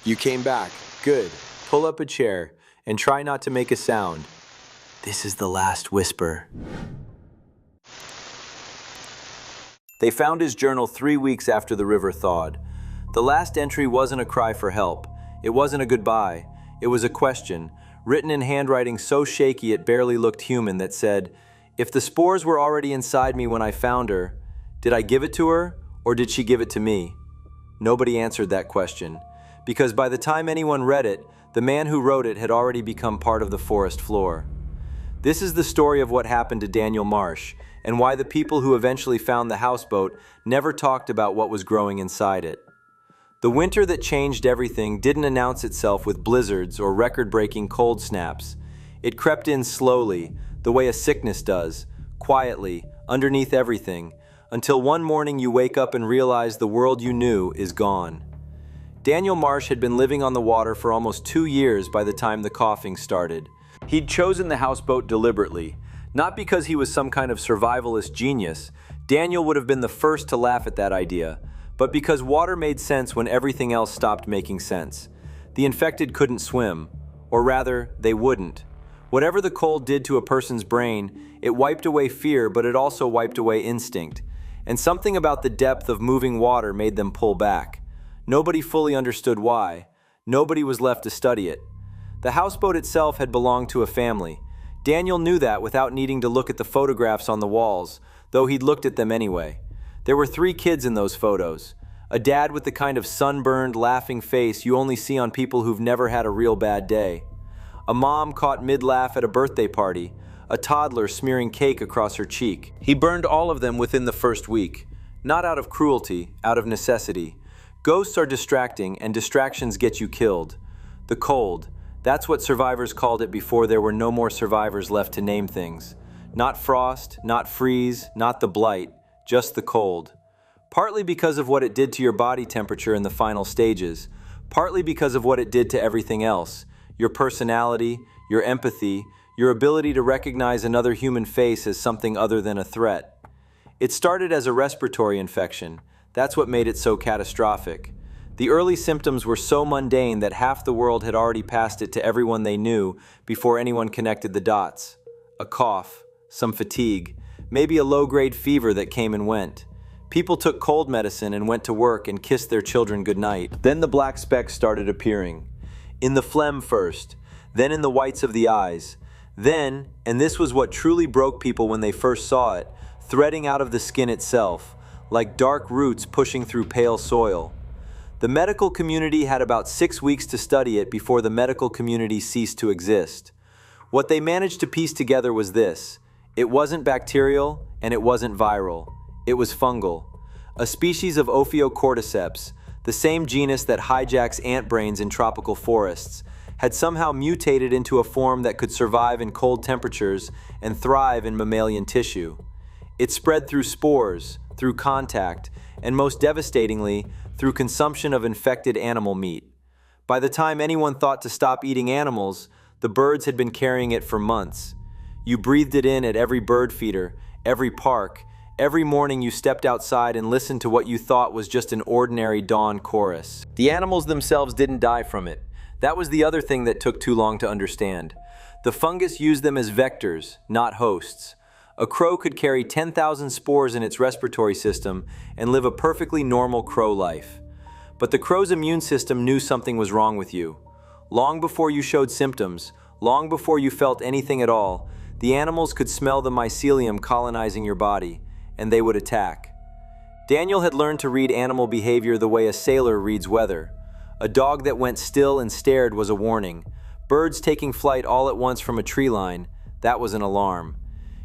You came back. Good. Pull up a chair and try not to make a sound. This is the last whisper. They found his journal 3 weeks after the river thawed. The last entry wasn't a cry for help. It wasn't a goodbye. It was a question, written in handwriting so shaky it barely looked human, that said, "If the spores were already inside me when I found her, did I give it to her, or did she give it to me?" Nobody answered that question, because by the time anyone read it, the man who wrote it had already become part of the forest floor. This is the story of what happened to Daniel Marsh, and why the people who eventually found the houseboat never talked about what was growing inside it. The winter that changed everything didn't announce itself with blizzards or record-breaking cold snaps. It crept in slowly, the way a sickness does, quietly, underneath everything, until one morning you wake up and realize the world you knew is gone. Daniel Marsh had been living on the water for almost 2 years by the time the coughing started. He'd chosen the houseboat deliberately, not because he was some kind of survivalist genius. Daniel would have been the first to laugh at that idea, but because water made sense when everything else stopped making sense. The infected couldn't swim, or rather, they wouldn't. Whatever the cold did to a person's brain, it wiped away fear, but it also wiped away instinct. And something about the depth of moving water made them pull back. Nobody fully understood why. Nobody was left to study it. The houseboat itself had belonged to a family. Daniel knew that without needing to look at the photographs on the walls, though he'd looked at them anyway. There were 3 kids in those photos. A dad with the kind of sunburned, laughing face you only see on people who've never had a real bad day. A mom caught mid-laugh at a birthday party. A toddler smearing cake across her cheek. He burned all of them within the first week. Not out of cruelty, out of necessity. Ghosts are distracting, and distractions get you killed. The cold. That's what survivors called it before there were no more survivors left to name things. Not frost, not freeze, not the blight, just the cold. Partly because of what it did to your body temperature in the final stages, partly because of what it did to everything else, your personality, your empathy, your ability to recognize another human face as something other than a threat. It started as a respiratory infection. That's what made it so catastrophic. The early symptoms were so mundane that half the world had already passed it to everyone they knew before anyone connected the dots. A cough, some fatigue, maybe a low-grade fever that came and went. People took cold medicine and went to work and kissed their children goodnight. Then the black specks started appearing. In the phlegm first, then in the whites of the eyes. Then, and this was what truly broke people when they first saw it, threading out of the skin itself, like dark roots pushing through pale soil. The medical community had about 6 weeks to study it before the medical community ceased to exist. What they managed to piece together was this: it wasn't bacterial and it wasn't viral. It was fungal. A species of Ophiocordyceps, the same genus that hijacks ant brains in tropical forests, had somehow mutated into a form that could survive in cold temperatures and thrive in mammalian tissue. It spread through spores, through contact, and most devastatingly, through consumption of infected animal meat. By the time anyone thought to stop eating animals, the birds had been carrying it for months. You breathed it in at every bird feeder, every park, every morning you stepped outside and listened to what you thought was just an ordinary dawn chorus. The animals themselves didn't die from it. That was the other thing that took too long to understand. The fungus used them as vectors, not hosts. A crow could carry 10,000 spores in its respiratory system and live a perfectly normal crow life. But the crow's immune system knew something was wrong with you. Long before you showed symptoms, long before you felt anything at all, the animals could smell the mycelium colonizing your body, and they would attack. Daniel had learned to read animal behavior the way a sailor reads weather. A dog that went still and stared was a warning. Birds taking flight all at once from a tree line, that was an alarm.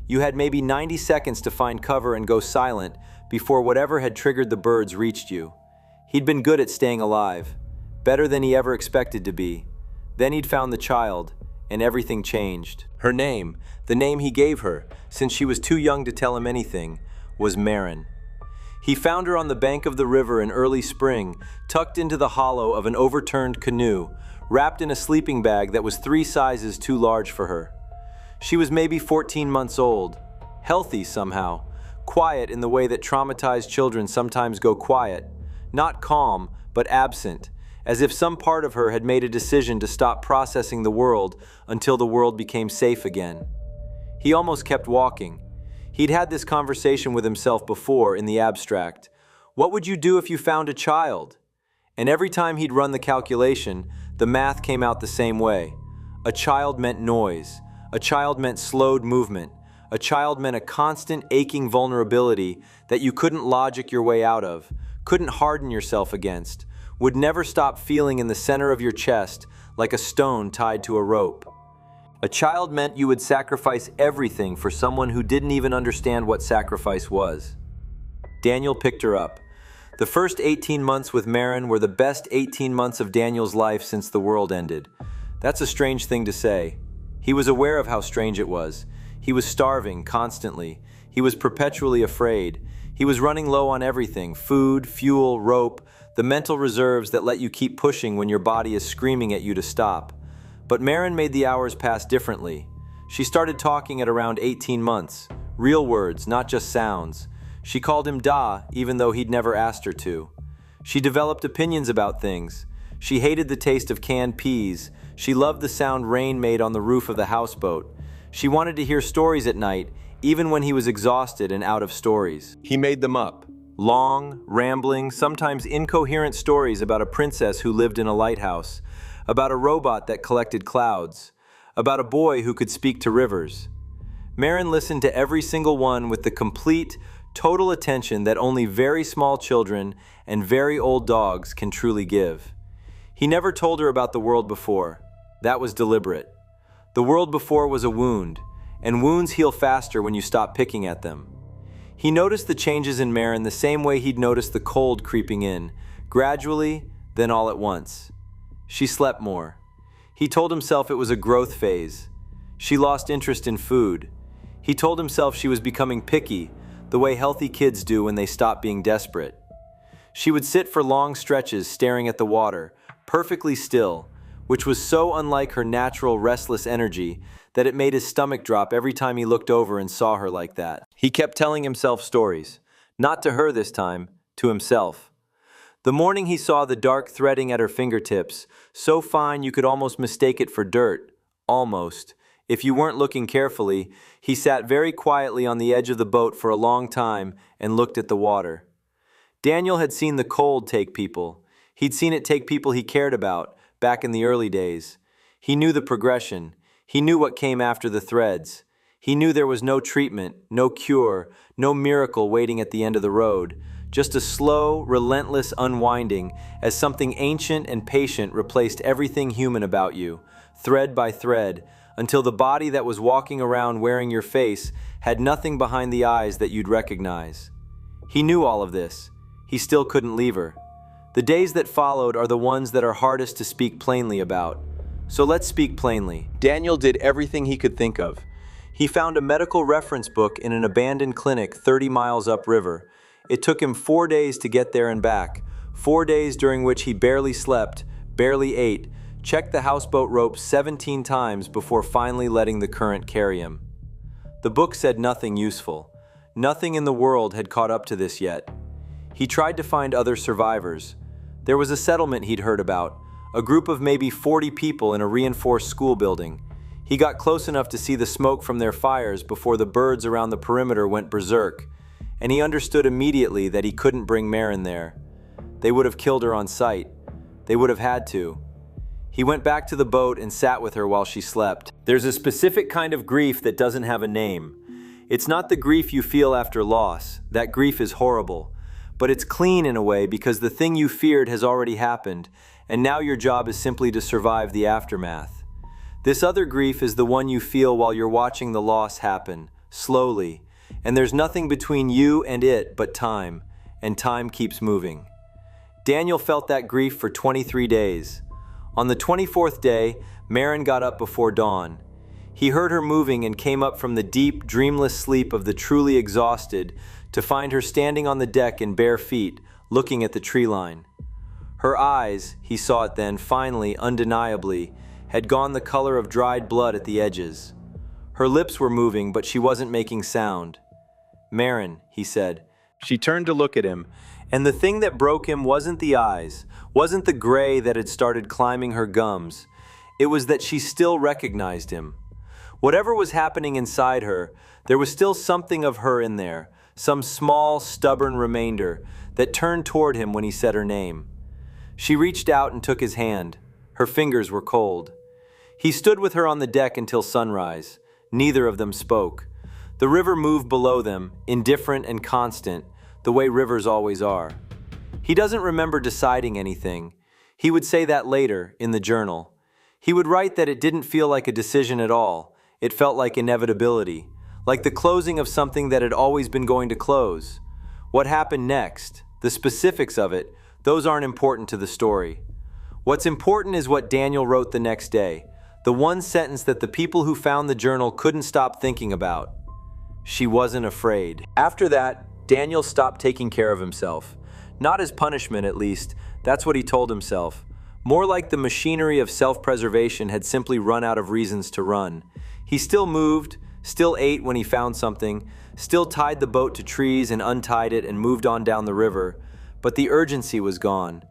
You had maybe 90 seconds to find cover and go silent before whatever had triggered the birds reached you. He'd been good at staying alive, better than he ever expected to be. Then he'd found the child, and everything changed. Her name, the name he gave her, since she was too young to tell him anything, was Marin. He found her on the bank of the river in early spring, tucked into the hollow of an overturned canoe, wrapped in a sleeping bag that was 3 sizes too large for her. She was maybe 14 months old, healthy somehow, quiet in the way that traumatized children sometimes go quiet, not calm, but absent, as if some part of her had made a decision to stop processing the world until the world became safe again. He almost kept walking. He'd had this conversation with himself before in the abstract. What would you do if you found a child? And every time he'd run the calculation, the math came out the same way. A child meant noise. A child meant slowed movement. A child meant a constant aching vulnerability that you couldn't logic your way out of, couldn't harden yourself against, would never stop feeling in the center of your chest like a stone tied to a rope. A child meant you would sacrifice everything for someone who didn't even understand what sacrifice was. Daniel picked her up. The first 18 months with Maren were the best 18 months of Daniel's life since the world ended. That's a strange thing to say. He was aware of how strange it was. He was starving constantly. He was perpetually afraid. He was running low on everything: food, fuel, rope, the mental reserves that let you keep pushing when your body is screaming at you to stop. But Maren made the hours pass differently. She started talking at around 18 months. Real words, not just sounds. She called him Da, even though he'd never asked her to. She developed opinions about things. She hated the taste of canned peas. She loved the sound rain made on the roof of the houseboat. She wanted to hear stories at night, even when he was exhausted and out of stories. He made them up. Long, rambling, sometimes incoherent stories about a princess who lived in a lighthouse, about a robot that collected clouds, about a boy who could speak to rivers. Maren listened to every single one with the complete, total attention that only very small children and very old dogs can truly give. He never told her about the world before. That was deliberate. The world before was a wound, and wounds heal faster when you stop picking at them. He noticed the changes in Maren the same way he'd noticed the cold creeping in, gradually, then all at once. She slept more. He told himself it was a growth phase. She lost interest in food. He told himself she was becoming picky, the way healthy kids do when they stop being desperate. She would sit for long stretches staring at the water, perfectly still, which was so unlike her natural restless energy that it made his stomach drop every time he looked over and saw her like that. He kept telling himself stories. Not to her this time, to himself. The morning he saw the dark threading at her fingertips, so fine you could almost mistake it for dirt. Almost. If you weren't looking carefully, he sat very quietly on the edge of the boat for a long time and looked at the water. Daniel had seen the cold take people. He'd seen it take people he cared about, back in the early days. He knew the progression. He knew what came after the threads. He knew there was no treatment, no cure, no miracle waiting at the end of the road. Just a slow, relentless unwinding as something ancient and patient replaced everything human about you, thread by thread, until the body that was walking around wearing your face had nothing behind the eyes that you'd recognize. He knew all of this. He still couldn't leave her. The days that followed are the ones that are hardest to speak plainly about. So let's speak plainly. Daniel did everything he could think of. He found a medical reference book in an abandoned clinic 30 miles upriver. It took him 4 days to get there and back, 4 days during which he barely slept, barely ate, checked the houseboat rope 17 times before finally letting the current carry him. The book said nothing useful. Nothing in the world had caught up to this yet. He tried to find other survivors. There was a settlement he'd heard about, a group of maybe 40 people in a reinforced school building. He got close enough to see the smoke from their fires before the birds around the perimeter went berserk, and he understood immediately that he couldn't bring Maren there. They would have killed her on sight. They would have had to. He went back to the boat and sat with her while she slept. There's a specific kind of grief that doesn't have a name. It's not the grief you feel after loss. That grief is horrible. But it's clean in a way because the thing you feared has already happened, and now your job is simply to survive the aftermath. This other grief is the one you feel while you're watching the loss happen, slowly, and there's nothing between you and it but time, and time keeps moving. Daniel felt that grief for 23 days. On the 24th day, Maren got up before dawn. He heard her moving and came up from the deep, dreamless sleep of the truly exhausted to find her standing on the deck in bare feet, looking at the tree line. Her eyes, he saw it then, finally, undeniably, had gone the color of dried blood at the edges. Her lips were moving, but she wasn't making sound. "Maren," he said. She turned to look at him, and the thing that broke him wasn't the eyes, wasn't the gray that had started climbing her gums. It was that she still recognized him. Whatever was happening inside her, there was still something of her in there, some small, stubborn remainder that turned toward him when he said her name. She reached out and took his hand. Her fingers were cold. He stood with her on the deck until sunrise. Neither of them spoke. The river moved below them, indifferent and constant, the way rivers always are. He doesn't remember deciding anything. He would say that later, in the journal. He would write that it didn't feel like a decision at all. It felt like inevitability, like the closing of something that had always been going to close. What happened next, the specifics of it, those aren't important to the story. What's important is what Daniel wrote the next day, the one sentence that the people who found the journal couldn't stop thinking about. She wasn't afraid. After that, Daniel stopped taking care of himself. Not as punishment, at least. That's what he told himself. More like the machinery of self-preservation had simply run out of reasons to run. He still moved, still ate when he found something, still tied the boat to trees and untied it and moved on down the river, but the urgency was gone.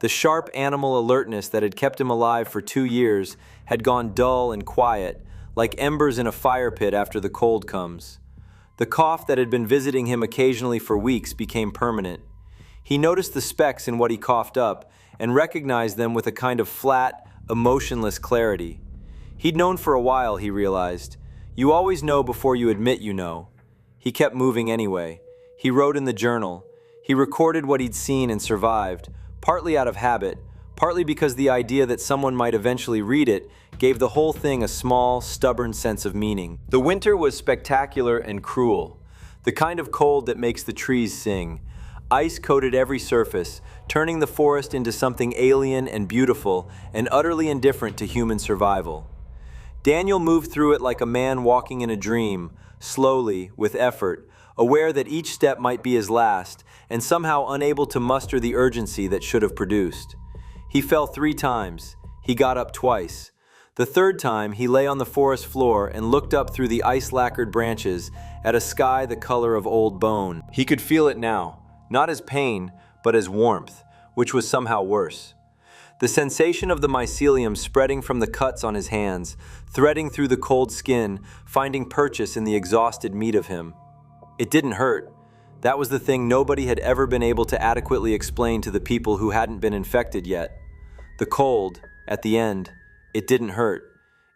The sharp animal alertness that had kept him alive for 2 years had gone dull and quiet, like embers in a fire pit after the cold comes. The cough that had been visiting him occasionally for weeks became permanent. He noticed the specks in what he coughed up and recognized them with a kind of flat, emotionless clarity. He'd known for a while, he realized. You always know before you admit you know. He kept moving anyway. He wrote in the journal. He recorded what he'd seen and survived, partly out of habit, partly because the idea that someone might eventually read it gave the whole thing a small, stubborn sense of meaning. The winter was spectacular and cruel, the kind of cold that makes the trees sing. Ice coated every surface, turning the forest into something alien and beautiful and utterly indifferent to human survival. Daniel moved through it like a man walking in a dream, slowly, with effort, aware that each step might be his last, and somehow unable to muster the urgency that should have produced. He fell 3 times. He got up twice. The 3rd time, he lay on the forest floor and looked up through the ice-lacquered branches at a sky the color of old bone. He could feel it now, not as pain, but as warmth, which was somehow worse. The sensation of the mycelium spreading from the cuts on his hands, threading through the cold skin, finding purchase in the exhausted meat of him. It didn't hurt. That was the thing nobody had ever been able to adequately explain to the people who hadn't been infected yet. The cold, at the end, it didn't hurt.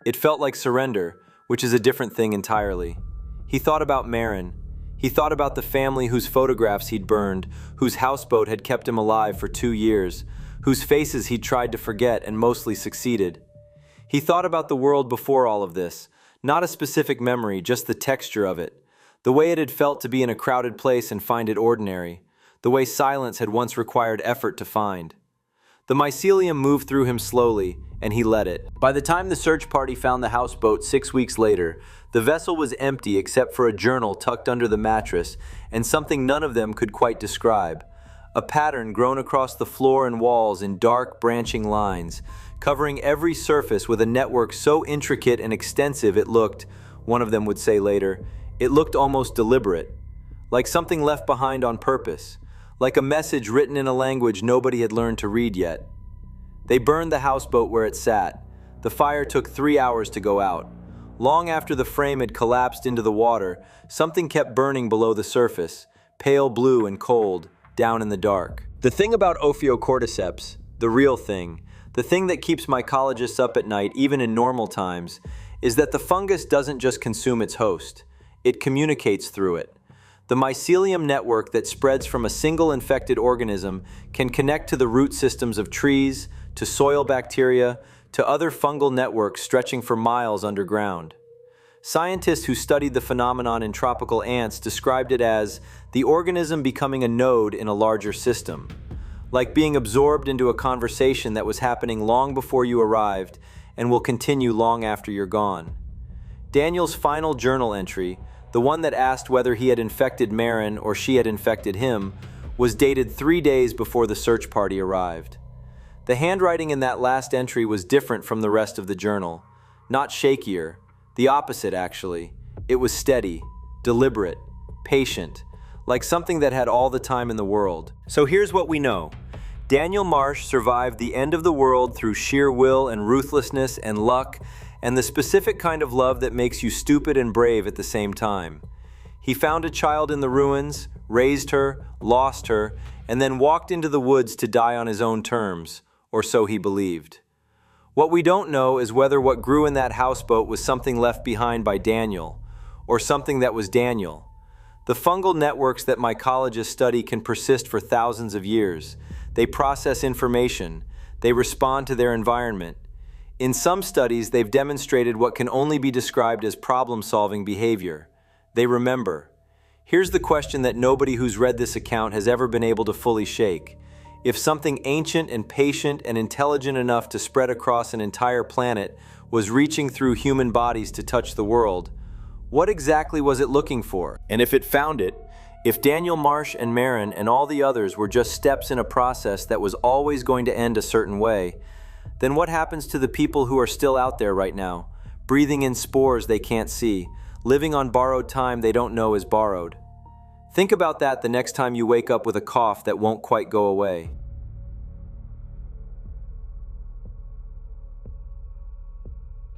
It felt like surrender, which is a different thing entirely. He thought about Marin. He thought about the family whose photographs he'd burned, whose houseboat had kept him alive for 2 years, whose faces he'd tried to forget and mostly succeeded. He thought about the world before all of this, not a specific memory, just the texture of it. The way it had felt to be in a crowded place and find it ordinary. The way silence had once required effort to find. The mycelium moved through him slowly, and he let it. By the time the search party found the houseboat 6 weeks later, the vessel was empty except for a journal tucked under the mattress and something none of them could quite describe. A pattern grown across the floor and walls in dark, branching lines, covering every surface with a network so intricate and extensive it looked, one of them would say later, it looked almost deliberate, like something left behind on purpose, like a message written in a language nobody had learned to read yet. They burned the houseboat where it sat. The fire took 3 hours to go out. Long after the frame had collapsed into the water, something kept burning below the surface, pale blue and cold, down in the dark. The thing about Ophiocordyceps, the real thing, the thing that keeps mycologists up at night even in normal times, is that the fungus doesn't just consume its host. It communicates through it. The mycelium network that spreads from a single infected organism can connect to the root systems of trees, to soil bacteria, to other fungal networks stretching for miles underground. Scientists who studied the phenomenon in tropical ants described it as the organism becoming a node in a larger system, like being absorbed into a conversation that was happening long before you arrived and will continue long after you're gone. Daniel's final journal entry, the one that asked whether he had infected Marin or she had infected him, was dated 3 days before the search party arrived. The handwriting in that last entry was different from the rest of the journal. Not shakier, the opposite actually. It was steady, deliberate, patient, like something that had all the time in the world. So here's what we know. Daniel Marsh survived the end of the world through sheer will and ruthlessness and luck, and the specific kind of love that makes you stupid and brave at the same time. He found a child in the ruins, raised her, lost her, and then walked into the woods to die on his own terms, or so he believed. What we don't know is whether what grew in that houseboat was something left behind by Daniel, or something that was Daniel. The fungal networks that mycologists study can persist for thousands of years. They process information. They respond to their environment. In some studies, they've demonstrated what can only be described as problem-solving behavior. They remember. Here's the question that nobody who's read this account has ever been able to fully shake. If something ancient and patient and intelligent enough to spread across an entire planet was reaching through human bodies to touch the world, what exactly was it looking for? And if it found it, if Daniel Marsh and Marin and all the others were just steps in a process that was always going to end a certain way, then what happens to the people who are still out there right now, breathing in spores they can't see, living on borrowed time they don't know is borrowed? Think about that the next time you wake up with a cough that won't quite go away.